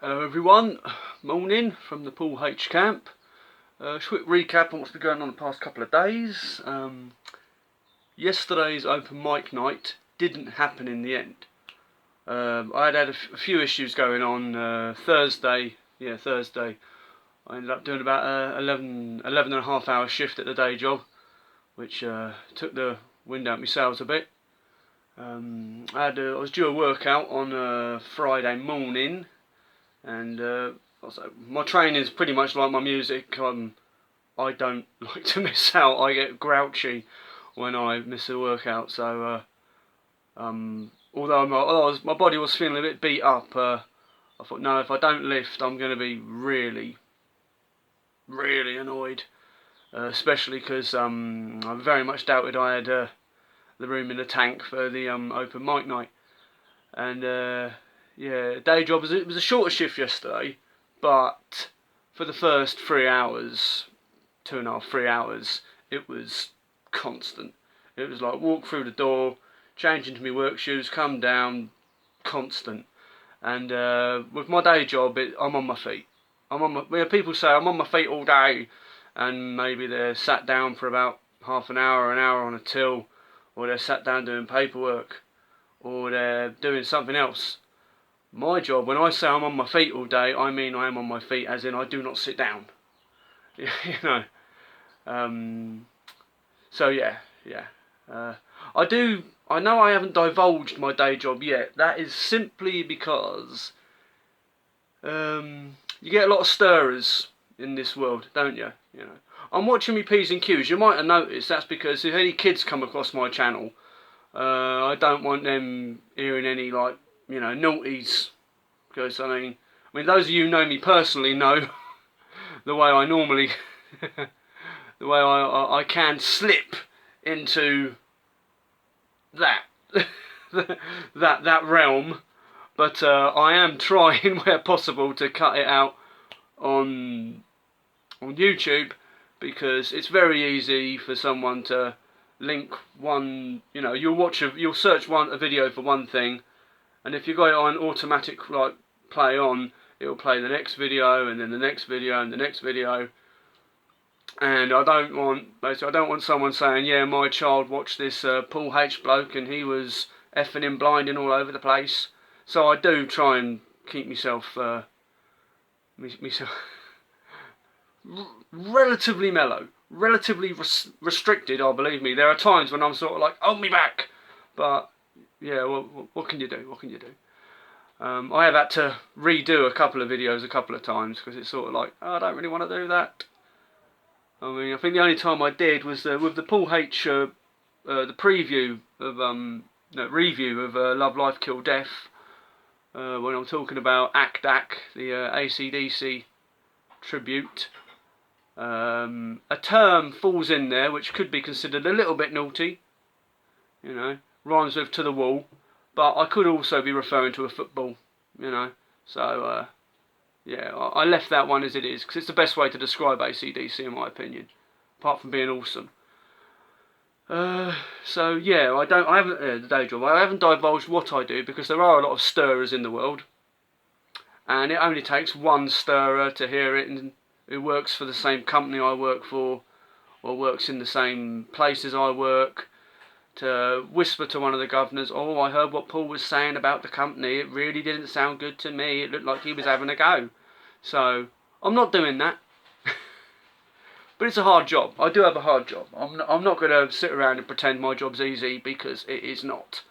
Hello everyone, morning from the Paul H camp. Quick recap on what's been going on the past couple of days. Yesterday's open mic night didn't happen in the end. I had a few issues going on. Thursday, I ended up doing about 11 and a half hour shift at the day job, which took the wind out my sails a bit. I was due a workout on Friday morning. And also, my training is pretty much like my music. I don't like to miss out. I get grouchy when I miss a workout. So, although my body was feeling a bit beat up, I thought, no, if I don't lift, I'm going to be really, really annoyed. Especially because I very much doubted I had the room in the tank for the open mic night. And yeah, day job it was a shorter shift yesterday, but for the first 3 hours, 2.5, 3 hours, it was constant. It was like walk through the door, change into my work shoes, come down, constant. And with my day job, I'm on my feet. People say I'm on my feet all day, and maybe they're sat down for about half an hour on a till, or they're sat down doing paperwork, or they're doing something else. My job, when I say I'm on my feet all day, I mean I am on my feet as in I do not sit down. You know. So yeah. I know I haven't divulged my day job yet. That is simply because you get a lot of stirrers in this world, don't you? You know. I'm watching my P's and Q's. You might have noticed that's because if any kids come across my channel, I don't want them hearing any naughties. Because I mean, those of you who know me personally know the way I normally, the way I can slip into that that realm. But I am trying where possible to cut it out on YouTube, because it's very easy for someone to link one. You know, you'll search a video for one thing, and if you got it on automatic play on, it'll play the next video and then the next video and the next video. And I don't want someone saying, yeah, my child watched this Paul H bloke and he was effing and blinding all over the place. So I do try and keep myself relatively mellow, relatively restricted. I believe me, there are times when I'm sort of like, hold me back, but yeah, well, what can you do? What can you do? I have had to redo a couple of videos a couple of times because it's sort of like, oh, I don't really want to do that. I mean, I think the only time I did was with the Paul H, the preview of review of Love, Life, Kill, Death, when I'm talking about ACDAC, the AC/DC tribute. A term falls in there which could be considered a little bit naughty, you know, rhymes with to the wall. But I could also be referring to a football, you know. So, yeah, I left that one as it is, because it's the best way to describe AC/DC in my opinion, apart from being awesome. So, yeah, I haven't, the day job, I haven't divulged what I do, because there are a lot of stirrers in the world. And it only takes one stirrer to hear it, and who works for the same company I work for, or works in the same place as I work, to whisper to one of the governors, oh, I heard what Paul was saying about the company, it really didn't sound good to me, it looked like he was having a go. So, I'm not doing that. But it's a hard job. I do have a hard job. I'm not going to sit around and pretend my job's easy, because it is not.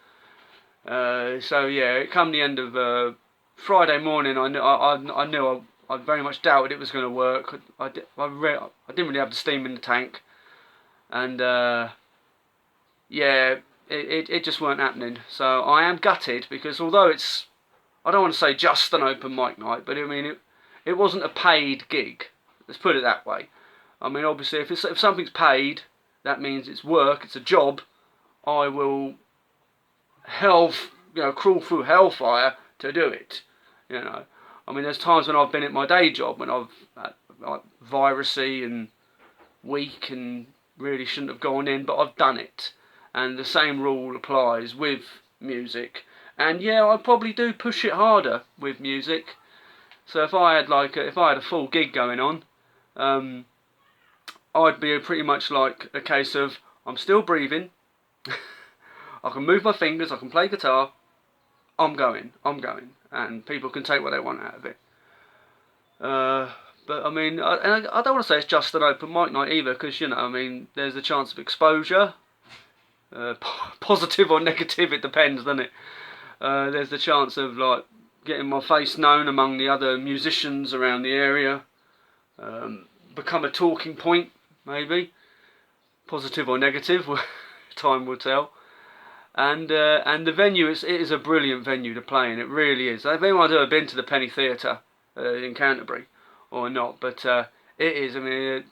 So yeah, it come the end of Friday morning, I knew I very much doubted it was going to work. I didn't really have the steam in the tank. And yeah, it just weren't happening. So I am gutted, because although it's, I don't want to say just an open mic night, but I mean it wasn't a paid gig. Let's put it that way. I mean, obviously, if something's paid, that means it's work, it's a job. I will crawl through hellfire to do it. You know, I mean, there's times when I've been at my day job when I've virusy and weak and really shouldn't have gone in, but I've done it. And the same rule applies with music. And yeah, I probably do push it harder with music. So if I had a full gig going on, I'd be pretty much like a case of I'm still breathing, I can move my fingers, I can play guitar, I'm going, and people can take what they want out of it. But I mean, I don't want to say it's just an open mic night either, because I mean, there's a chance of exposure, positive or negative, it depends, doesn't it? There's the chance of like getting my face known among the other musicians around the area, become a talking point, maybe, positive or negative, time will tell. And the venue it is a brilliant venue to play in. It really is. If anyone's ever been to the Penny Theatre in Canterbury or not, but it is. I mean,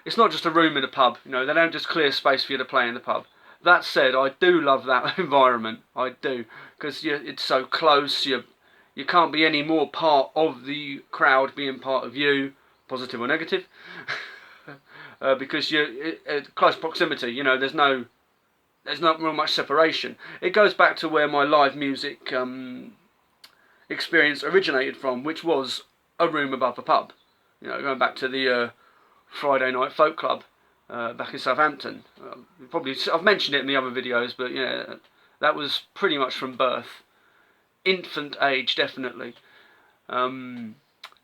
it's not just a room in a pub. They don't just clear space for you to play in the pub. That said, I do love that environment. I do, because it's so close. You can't be any more part of the crowd being part of you, positive or negative, because you're at close proximity. There's not real much separation. It goes back to where my live music experience originated from, which was a room above a pub. Going back to the Friday Night Folk Club back in Southampton. I've mentioned it in the other videos, but yeah, that was pretty much from birth. Infant age, definitely.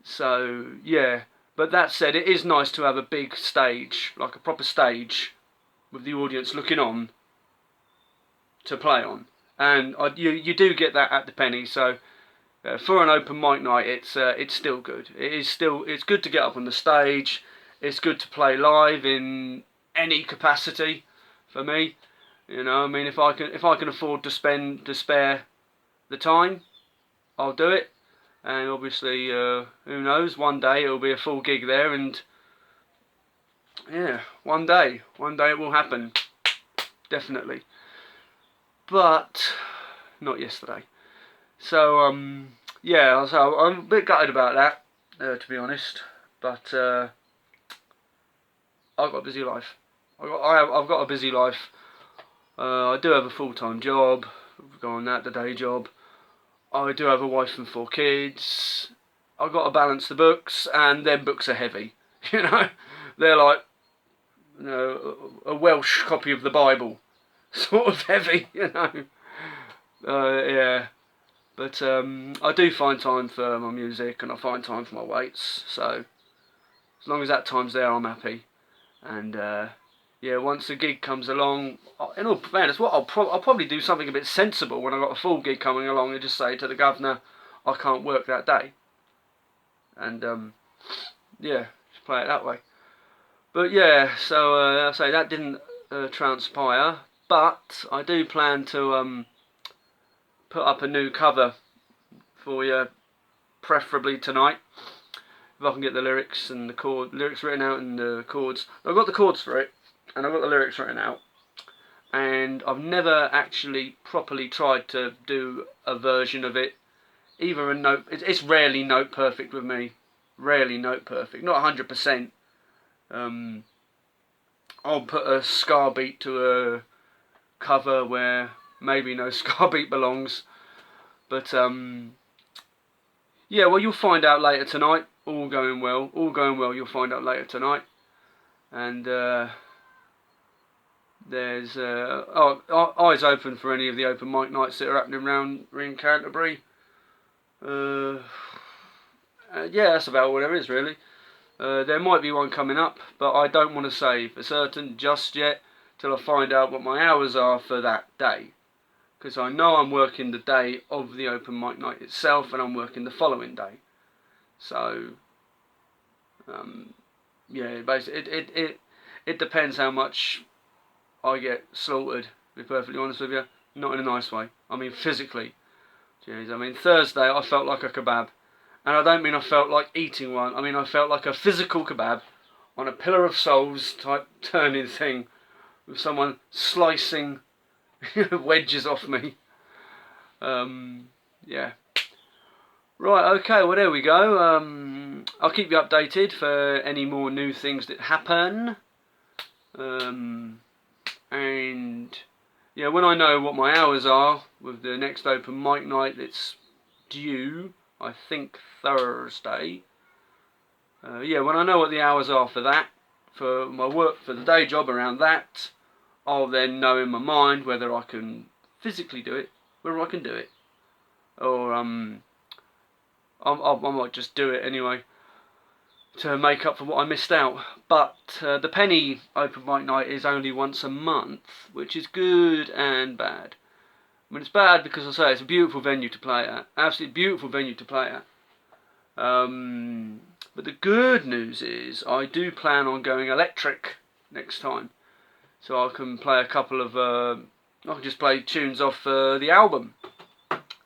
So yeah, but that said, it is nice to have a big stage, like a proper stage, with the audience looking on to play on, and you do get that at the Penny. So for an open mic night, it's still good. It's good to get up on the stage. It's good to play live in any capacity. For me, I mean, if I can afford to spare the time, I'll do it. And obviously, who knows? One day it'll be a full gig there, and yeah, one day it will happen, definitely. But not yesterday. So yeah, so I'm a bit gutted about that, to be honest. But I've got a busy life. I've got a busy life. I do have a full-time job. Go on that, the day job. I do have a wife and 4 kids. I've got to balance the books, and them books are heavy. They're like a Welsh copy of the Bible. Sort of heavy, yeah. But I do find time for my music, and I find time for my weights. So as long as that time's there, I'm happy. And yeah, once the gig comes along, in all fairness, I'll probably do something a bit sensible when I've got a full gig coming along, and just say to the governor, I can't work that day. And yeah, just play it that way. But yeah, so I say that didn't transpire. But I do plan to put up a new cover for you, preferably tonight, if I can get the lyrics and the lyrics written out and the chords. I've got the chords for it, and I've got the lyrics written out, and I've never actually properly tried to do a version of it. Either a note, it's rarely note perfect with me, rarely note perfect, not 100%. I'll put a ska beat to a cover where maybe no ska beat belongs, but yeah, well, you'll find out later tonight. All going well, you'll find out later tonight. And there's eyes open for any of the open mic nights that are happening around in Canterbury. Yeah, that's about all there is really. There might be one coming up, but I don't want to say for certain just yet till I find out what my hours are for that day, because I know I'm working the day of the open mic night itself, and I'm working the following day. So yeah, basically it depends how much I get slaughtered, to be perfectly honest with you. Not in a nice way, I mean physically. Jeez, I mean Thursday I felt like a kebab, and I don't mean I felt like eating one, I mean I felt like a physical kebab on a pillar of souls type turning thing, with someone slicing wedges off me. Yeah. Right, okay, well there we go. I'll keep you updated for any more new things that happen. And yeah, when I know what my hours are with the next open mic night that's due, I think Thursday. Yeah, when I know what the hours are for that, for my work, for the day job around that, I'll then know in my mind whether I can physically do it, whether I can do it, or I might just do it anyway to make up for what I missed out. But the Penny open mic night is only once a month, which is good and bad. I mean, it's bad because I say it's a beautiful venue to play at, absolutely beautiful venue to play at. But the good news is I do plan on going electric next time, so I can play a couple of I can just play tunes off the album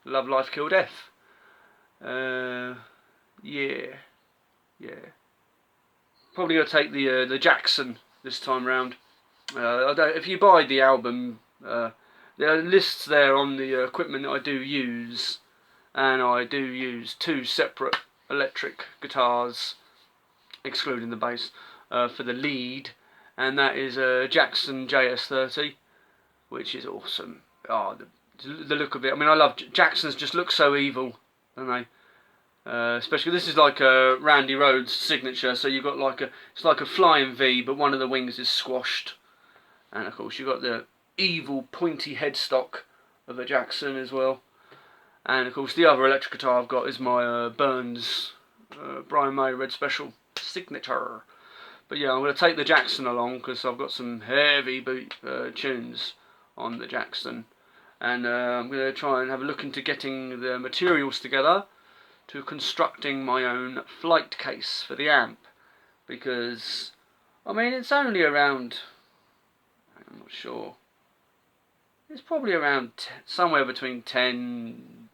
Love Life Kill Death. Yeah. Probably gonna take the Jackson this time round. If you buy the album, there are lists there on the equipment that I do use, and I do use 2 separate electric guitars, excluding the bass, for the lead, and that is a Jackson JS30, which is awesome. Oh, the look of it. I mean, I love Jacksons. Just look so evil, don't they? Especially this is like a Randy Rhoads signature. So you've got it's like a flying V, but one of the wings is squashed, and of course you've got the evil pointy headstock of a Jackson as well. And of course the other electric guitar I've got is my Burns Brian May Red Special signature. But yeah, I'm going to take the Jackson along because I've got some heavy boot tunes on the Jackson, and I'm going to try and have a look into getting the materials together to constructing my own flight case for the amp, because I mean it's only around, I'm not sure, it's probably around somewhere between 10,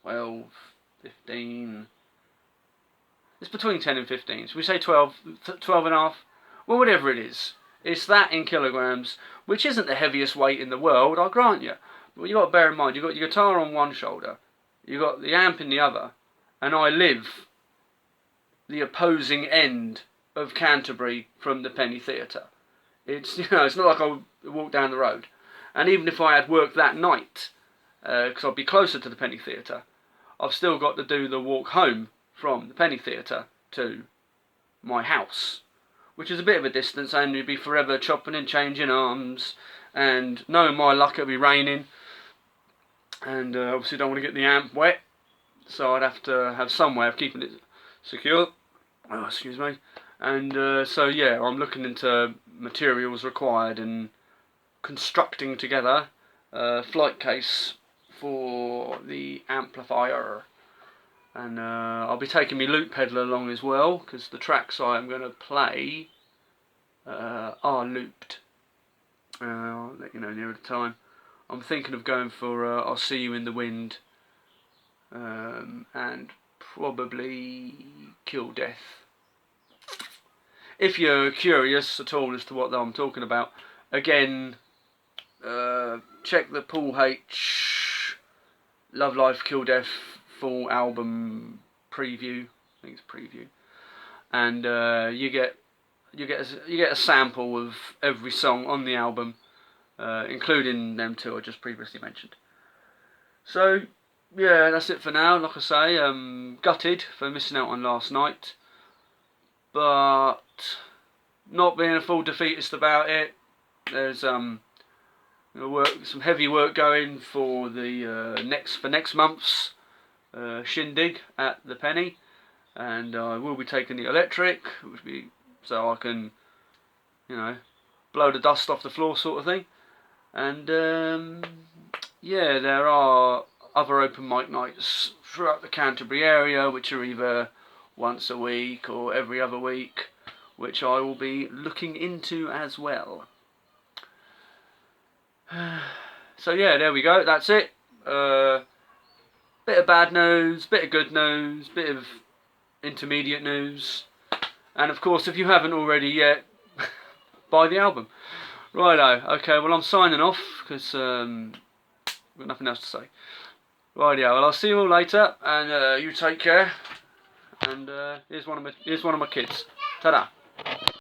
12, 15. It's between 10 and 15. So we say 12, 12 and a half. Well, whatever it is. It's that in kilograms, which isn't the heaviest weight in the world, I'll grant you. But you've got to bear in mind, you've got your guitar on one shoulder, you've got the amp in the other, and I live the opposing end of Canterbury from the Penny Theatre. It's, it's not like I walk down the road. And even if I had work that night, because I'd be closer to the Penny Theatre, I've still got to do the walk home from the Penny Theatre to my house, which is a bit of a distance, and you'd be forever chopping and changing arms, and knowing my luck it'll be raining, and obviously don't want to get the amp wet, so I'd have to have some way of keeping it secure. Oh, excuse me. And so yeah, I'm looking into materials required and constructing together a flight case for the amplifier. And I'll be taking my loop pedal along as well, because the tracks I'm going to play are looped. I'll let you know nearer the time. I'm thinking of going for I'll See You in the Wind, and probably Kill Death. If you're curious at all as to what I'm talking about, again, check the Paul H. Love Life Kill Death full album preview. I think it's preview, and you get a sample of every song on the album, including them 2 I just previously mentioned. So yeah, that's it for now. Like I say, gutted for missing out on last night, but not being a full defeatist about it. There's some heavy work going for the next month's shindig at the Penny, and I will be taking the electric, so I can, blow the dust off the floor, sort of thing. And yeah, there are other open mic nights throughout the Canterbury area, which are either once a week or every other week, which I will be looking into as well. So yeah, there we go, that's it. Bit of bad news, bit of good news, bit of intermediate news, and of course, if you haven't already yet, buy the album. Righto, okay, well I'm signing off, because I've got nothing else to say. Rightio, well I'll see you all later, and you take care, and here's one of my kids. Ta-da.